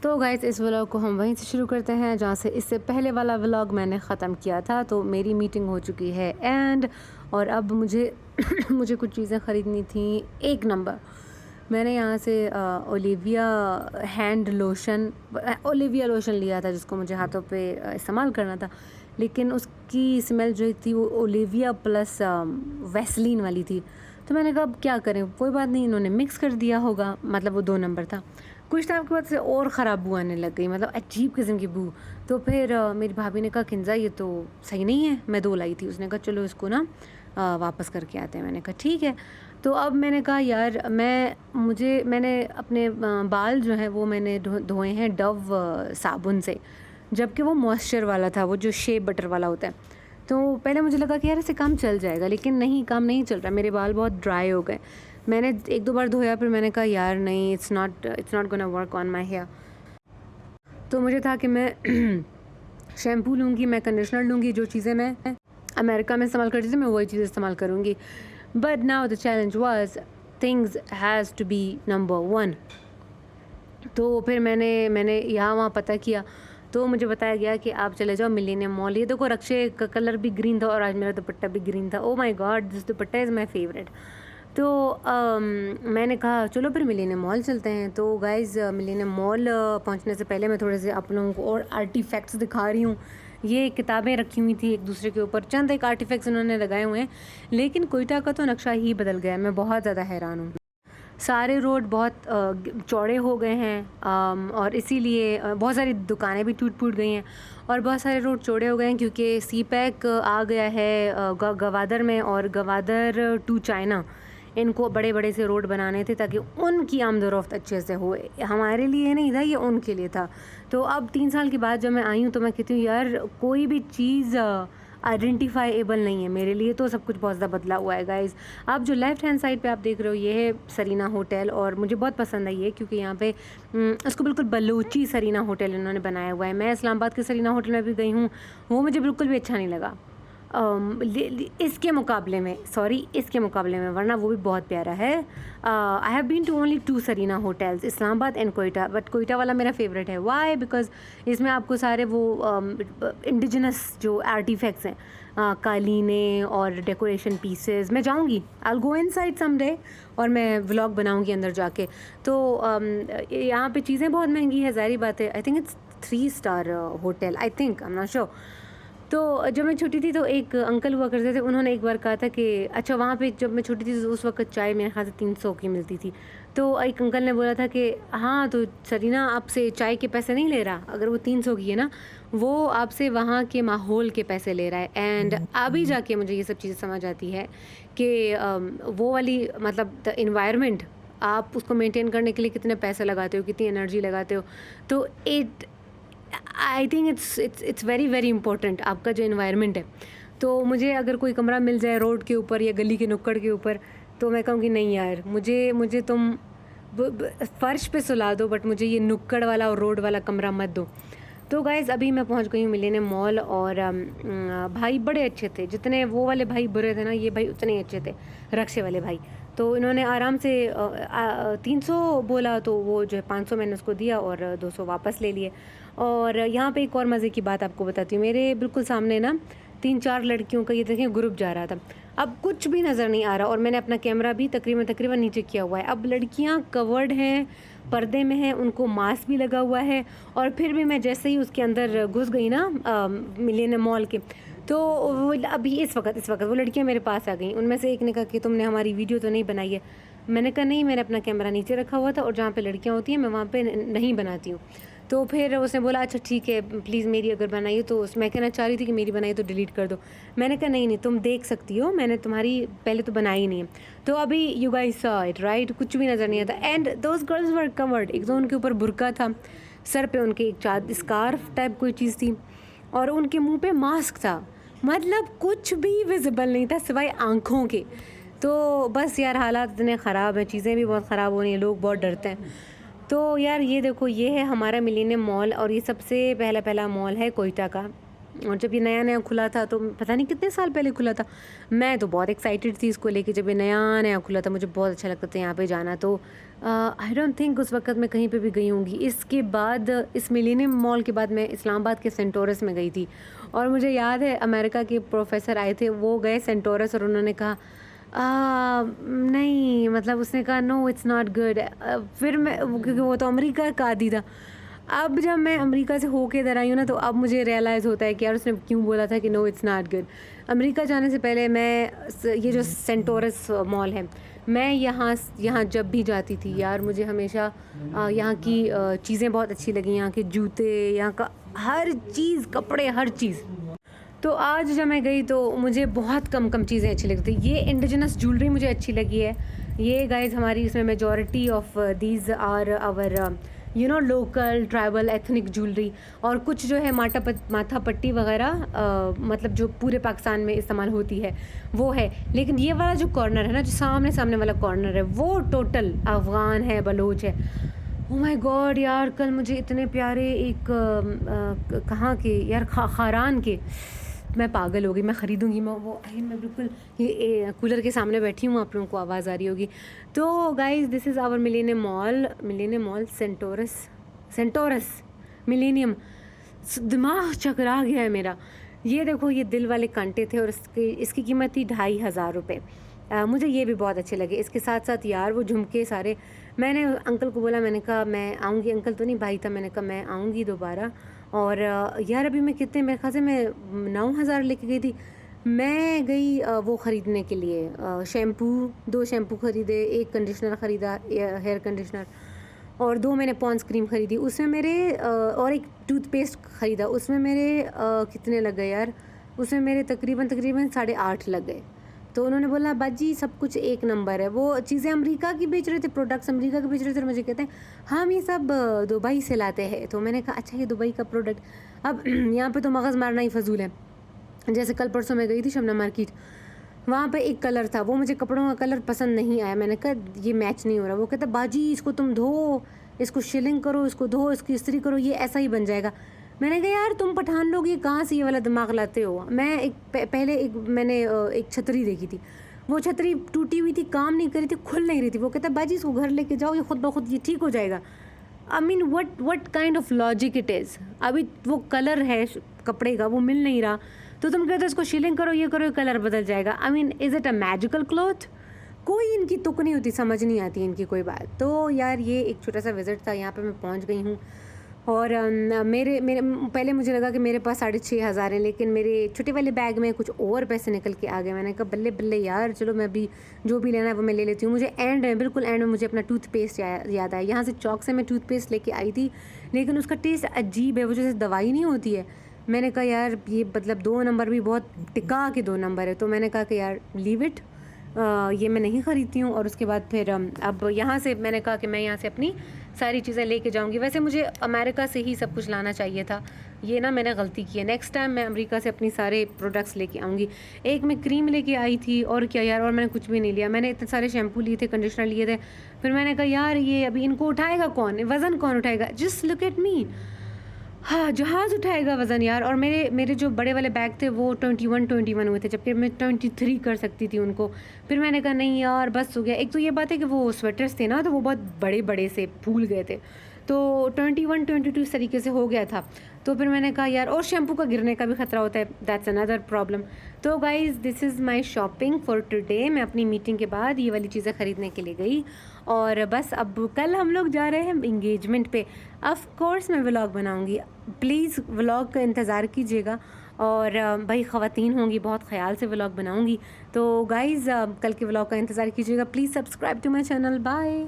तो गाइस इस व्लॉग को हम वहीं से शुरू करते हैं जहाँ से इससे पहले वाला व्लॉग मैंने ख़त्म किया था। तो मेरी मीटिंग हो चुकी है एंड और अब मुझे मुझे कुछ चीज़ें ख़रीदनी थी। एक नंबर मैंने यहाँ से ओलिविया लोशन लिया था जिसको मुझे हाथों पे इस्तेमाल करना था, लेकिन उसकी स्मेल जो थी वो ओलिविया प्लस वैसलीन वाली थी। तो मैंने कहा अब क्या करें, कोई बात नहीं, इन्होंने मिक्स कर दिया होगा, मतलब वो 2 नंबर था। कुछ टाइम के बाद से और ख़राब बू आने लग गई, मतलब अजीब किस्म की बू। तो फिर मेरी भाभी ने कहा किंजा ये तो सही नहीं है, मैं 2 लाई थी। उसने कहा चलो इसको ना वापस करके आते हैं। मैंने कहा ठीक है। तो अब मैंने कहा यार मैंने अपने बाल जो हैं वो मैंने धोए हैं डव साबुन से, जबकि वो मॉइस्चर वाला था, वो जो शे बटर वाला होता है। तो पहले मुझे लगा कि यार इससे काम चल जाएगा, लेकिन नहीं, काम नहीं चल रहा। मेरे बाल बहुत ड्राई हो गए। मैंने 1-2 बार धोया, फिर मैंने कहा यार नहीं, it's not gonna work on my hair. तो मुझे था कि मैं शैम्पू लूँगी, मैं कंडीशनर लूँगी, जो चीज़ें मैं अमेरिका में इस्तेमाल करती थी मैं वही चीज़ें इस्तेमाल करूँगी। But now the challenge was things has to be number 1। तो फिर मैंने यहाँ वहाँ पता किया, तो मुझे बताया गया कि आप चले जाओ मिलेनियम मॉल। ये देखो, रक्शे का कलर भी ग्रीन था और आज मेरा दुपट्टा भी ग्रीन था। Oh my God, this dupatta is my favourite. तो मैंने कहा चलो फिर मिलेनियम मॉल चलते हैं। तो गाइज़ मिलेनियम मॉल पहुंचने से पहले मैं थोड़े से आप लोगों को और आर्टिफैक्ट्स दिखा रही हूँ। ये किताबें रखी हुई थी एक दूसरे के ऊपर, चंद एक आर्टिफैक्ट्स उन्होंने लगाए हुए हैं, लेकिन कोयटा का तो नक्शा ही बदल गया है। मैं बहुत ज़्यादा हैरान हूँ। सारे रोड बहुत चौड़े हो गए हैं और इसीलिए बहुत सारी दुकानें भी टूट फूट गई हैं और बहुत सारे रोड चौड़े हो गए हैं क्योंकि सी पैक आ गया है गवादर में, और गवादर टू चाइना इनको बड़े बड़े से रोड बनाने थे ताकि उनकी आमदोरफ्त अच्छे से हो। हमारे लिए नहीं था, ये उनके लिए था। तो अब 3 साल के बाद जब मैं आई हूँ तो मैं कहती हूँ यार कोई भी चीज़ आइडेंटिफाइएबल नहीं है मेरे लिए। तो सब कुछ बहुत ज़्यादा बदला हुआ है गाइज़। आप जो लेफ़्ट हैंड साइड पे आप देख रहे हो ये है सरीना होटल, और मुझे बहुत पसंद आई है क्योंकि यहाँ पे इसको बिल्कुल बलूची सरीना होटल इन्होंने बनाया हुआ है। मैं इस्लामाबाद के सरीना होटल में भी गई हूँ, वो मुझे बिल्कुल भी अच्छा नहीं लगा इसके मुकाबले में, वरना वो भी बहुत प्यारा है। I have been to only 2 Serena hotels, Islamabad and Quetta, but Quetta वाला मेरा फेवरेट है। वाई? बिकॉज इसमें आपको सारे वो इंडिजिनस जो आर्टिफैक्ट्स हैं, कालीनें और डेकोरेशन पीसेस, मैं जाऊँगी, I will go inside someday और मैं व्लॉग बनाऊँगी अंदर जाके। तो यहाँ पे चीज़ें बहुत महंगी है, ज़ाहिर बात है। I think it's 3 star hotel, I think, I am not sure. तो जब मैं छोटी थी तो एक अंकल हुआ करते थे, उन्होंने एक बार कहा था कि अच्छा, वहाँ पे जब मैं छोटी थी तो उस वक्त चाय मेरे ख्याल से 300 की मिलती थी। तो एक अंकल ने बोला था कि हाँ, तो सरीना आपसे चाय के पैसे नहीं ले रहा, अगर वो 300 की है ना, वो आपसे वहाँ के माहौल के पैसे ले रहा है। एंड अभी जाके मुझे ये सब चीज़ें समझ आती है कि वो वाली, मतलब द इन्वायरमेंट, आप उसको मेंटेन करने के लिए कितने पैसे लगाते हो, कितनी एनर्जी लगाते हो। तो I think it's very very important आपका जो इन्वायरमेंट है। तो मुझे अगर कोई कमरा मिल जाए रोड के ऊपर या गली के नुक्कड़ के ऊपर, तो मैं कहूँगी नहीं यार, मुझे तुम फ़र्श पे सुला दो, बट मुझे ये नुक्कड़ वाला और रोड वाला कमरा मत दो। तो गाइज़ अभी मैं पहुंच गई हूँ मिलेनियम मॉल, और भाई बड़े अच्छे थे, जितने वो वाले भाई बुरे थे ना, ये भाई उतने ही अच्छे थे, रक्शे वाले भाई। तो इन्होंने आराम से 300 बोला, तो वो जो है 500 मैंने उसको दिया और 200 वापस ले लिए। और यहाँ पे एक और मज़े की बात आपको बताती हूँ, मेरे बिल्कुल सामने ना 3-4 लड़कियों का ये देखें ग्रुप जा रहा था। अब कुछ भी नज़र नहीं आ रहा और मैंने अपना कैमरा भी तकरीबन नीचे किया हुआ है। अब लड़कियाँ कवर्ड हैं, पर्दे में हैं, उनको मास्क भी लगा हुआ है, और फिर भी मैं जैसे ही उसके अंदर घुस गई ना मिलेनियम मॉल के, तो वो अभी इस वक्त वो लड़कियां मेरे पास आ गई। उनमें से एक ने कहा कि तुमने हमारी वीडियो तो नहीं बनाई है। मैंने कहा नहीं, मैंने अपना कैमरा नीचे रखा हुआ था और जहाँ पे लड़कियाँ होती हैं मैं वहाँ पे नहीं बनाती हूँ। तो फिर उसने बोला अच्छा ठीक है, प्लीज़ मेरी अगर बनाई तो मैं कहना चाह रही थी कि मेरी बनाई तो डिलीट कर दो। मैंने कहा नहीं नहीं, तुम देख सकती हो, मैंने तुम्हारी पहले तो बनाई नहीं है। तो अभी you guys saw it right, कुछ भी नज़र नहीं आता। And those girls were covered, एक तो उनके ऊपर बुर्का था, सर पे उनके एक स्कार्फ टाइप कोई चीज़ थी, और उनके मुंह पे मास्क था, मतलब कुछ भी विजिबल नहीं था सिवाय आँखों के। तो बस यार हालात इतने ख़राब हैं, चीज़ें भी बहुत ख़राब हो रही हैं, लोग बहुत डरते हैं। तो यार ये देखो, ये है हमारा मिलेनियम मॉल, और ये सबसे पहला मॉल है कोयटा का। और जब ये नया नया खुला था तो पता नहीं कितने साल पहले खुला था, मैं तो बहुत एक्साइटेड थी इसको लेके। जब ये नया नया खुला था मुझे बहुत अच्छा लगता था यहाँ पे जाना। तो आई डोंट थिंक उस वक्त मैं कहीं पे भी गई होंगी। इसके बाद इस मिलेनियम मॉल के बाद मैं इस्लामाबाद के सेंटोरस में गई थी, और मुझे याद है अमेरिका के प्रोफेसर आए थे, वो गए सेंटोरस और उन्होंने कहा नहीं, मतलब उसने कहा नो इट्स नॉट गुड। फिर मैं क्योंकि वो तो अमेरिका का आदी था। अब जब मैं अमेरिका से होके इधर आई हूँ ना, तो अब मुझे रियलाइज़ होता है कि यार उसने क्यों बोला था कि no it's not good. America जाने से पहले ये जो सेंटोरस मॉल है, मैं यहाँ जब भी जाती थी यार, मुझे हमेशा यहाँ की चीज़ें बहुत अच्छी लगी। यहाँ के जूते, यहाँ का हर चीज़, कपड़े, हर चीज़। तो आज जब मैं गई तो मुझे बहुत कम कम चीज़ें अच्छी लगी थी। ये इंडिजिनस ज्वेलरी मुझे अच्छी लगी है। ये गाइज हमारी इसमें majority of these are our local tribal ethnic jewellery, और कुछ जो है माथा पट्टी वगैरह मतलब जो पूरे पाकिस्तान में इस्तेमाल होती है वो है। लेकिन ये वाला जो कॉर्नर है ना, जो सामने सामने वाला कॉर्नर है, वो टोटल अफ़गान है, बलोच है। ओ माय गॉड यार, कल मुझे इतने प्यारे एक कहाँ के यार, खारान के, मैं पागल हो गई। मैं ख़रीदूँगी, मैं बिल्कुल ये कूलर के सामने बैठी हूँ, आप लोगों को आवाज़ आ रही होगी। तो guys this is our millennium mall Centaurus millennium. दिमाग चकरा गया है मेरा। ये देखो, ये दिल वाले कांटे थे और इसकी कीमत थी 2500 रुपये। मुझे ये भी बहुत अच्छे लगे। इसके साथ साथ यार वो झुमके सारे, मैंने अंकल को बोला, मैंने कहा मैं आऊँगी। अंकल तो नहीं, भाई था। मैंने कहा मैं आऊँगी दोबारा। और यार अभी मैं कितने, मेरे ख्याल से मैं 9000 लेके गई थी। मैं गई वो ख़रीदने के लिए, शैम्पू, 2 शैम्पू ख़रीदे, 1 कंडीशनर ख़रीदा, हेयर कंडीशनर, और 2 मैंने पॉन्ड्स क्रीम ख़रीदी। उसमें मेरे और 1 टूथपेस्ट ख़रीदा। उसमें मेरे कितने लग गए यार, उसमें मेरे तकरीबन 8.5 लग गए। तो उन्होंने बोला बाजी सब कुछ एक नंबर है। वो चीज़ें अमेरिका की बेच रहे थे, प्रोडक्ट्स अमेरिका के बेच रहे थे, और मुझे कहते हैं हम ये सब दुबई से लाते हैं। तो मैंने कहा अच्छा, ये दुबई का प्रोडक्ट। अब यहाँ पे तो मगज़ मारना ही फजूल है। जैसे कल परसों मैं गई थी शमना मार्केट, वहाँ पे एक कलर था, वो मुझे कपड़ों का कलर पसंद नहीं आया। मैंने कहा ये मैच नहीं हो रहा। वो कहता बाजी इसको तुम धो, इसको शिलिंग करो, इसको धो, इसकी इस्त्री करो, ये ऐसा ही बन जाएगा। मैंने कहा यार तुम पठान लोग ये कहाँ से ये वाला दिमाग लाते हो। मैं पहले मैंने एक छतरी देखी थी, वो छतरी टूटी हुई थी, काम नहीं करी थी, खुल नहीं रही थी। वो कहता बाजी इसको घर लेके जाओ, ये खुद ब खुद ये ठीक हो जाएगा। I mean what kind of logic it is. अभी वो कलर है कपड़े का, वो मिल नहीं रहा, तो तुम कहते हो इसको शीलिंग करो, ये करो, कलर बदल जाएगा। I mean is it a magical cloth? कोई इनकी तुक नहीं होती, समझ नहीं आती इनकी कोई बात। तो यार ये एक छोटा सा विज़िट था, यहाँ पे मैं पहुँच गई हूँ। और मेरे मेरे पहले मुझे लगा कि मेरे पास 6500 हैं, लेकिन मेरे छोटे वाले बैग में कुछ और पैसे निकल के आ गए। मैंने कहा बल्ले बल्ले यार, चलो मैं अभी जो भी लेना है वो मैं ले लेती हूँ। मुझे बिल्कुल एंड में मुझे अपना टूथपेस्ट याद आया। यहाँ से चौक से मैं टूथपेस्ट लेके आई थी, लेकिन उसका टेस्ट अजीब है, वो जैसे दवाई नहीं होती है। मैंने कहा यार ये मतलब 2 नंबर भी बहुत टिका के 2 नंबर है। तो मैंने कहा कि यार लीव इट, ये मैं नहीं ख़रीदती हूँ। और उसके बाद फिर अब यहाँ से मैंने कहा कि मैं यहाँ से अपनी सारी चीज़ें लेके जाऊँगी। वैसे मुझे अमेरिका से ही सब कुछ लाना चाहिए था, ये ना मैंने गलती की है। नेक्स्ट टाइम मैं अमेरिका से अपनी सारे प्रोडक्ट्स लेके आऊँगी। एक मैं क्रीम लेके आई थी, और क्या यार, और मैंने कुछ भी नहीं लिया। मैंने इतने सारे शैम्पू लिए थे, कंडीशनर लिए थे। फिर मैंने कहा यार ये अभी इनको उठाएगा कौन, वज़न कौन उठाएगा? जस्ट लुक एट मी, हाँ जहाज़ उठाएगा वज़न यार। और मेरे जो बड़े वाले बैग थे वो 21 हुए थे, जबकि मैं 23 कर सकती थी उनको। फिर मैंने कहा नहीं यार बस हो गया। एक तो ये बात है कि वो स्वेटर्स थे ना, तो वो बहुत बड़े बड़े से फूल गए थे, तो 21-22 इस तरीके से हो गया था। तो फिर मैंने कहा यार, और शैम्पू का गिरने का भी ख़तरा होता है, दैट्स अनदर प्रॉब्लम। तो guys this is my shopping for today. मैं अपनी मीटिंग के बाद ये वाली चीज़ें ख़रीदने के लिए गई, और बस अब कल हम लोग जा रहे हैं इंगेजमेंट पे। ऑफ़ कोर्स मैं व्लॉग बनाऊंगी, प्लीज़ व्लॉग का इंतज़ार कीजिएगा। और भाई ख़वातीन होंगी, बहुत ख्याल से व्लॉग बनाऊंगी। तो गाइज़ कल के व्लॉग का इंतज़ार कीजिएगा। Please subscribe to my channel. Bye.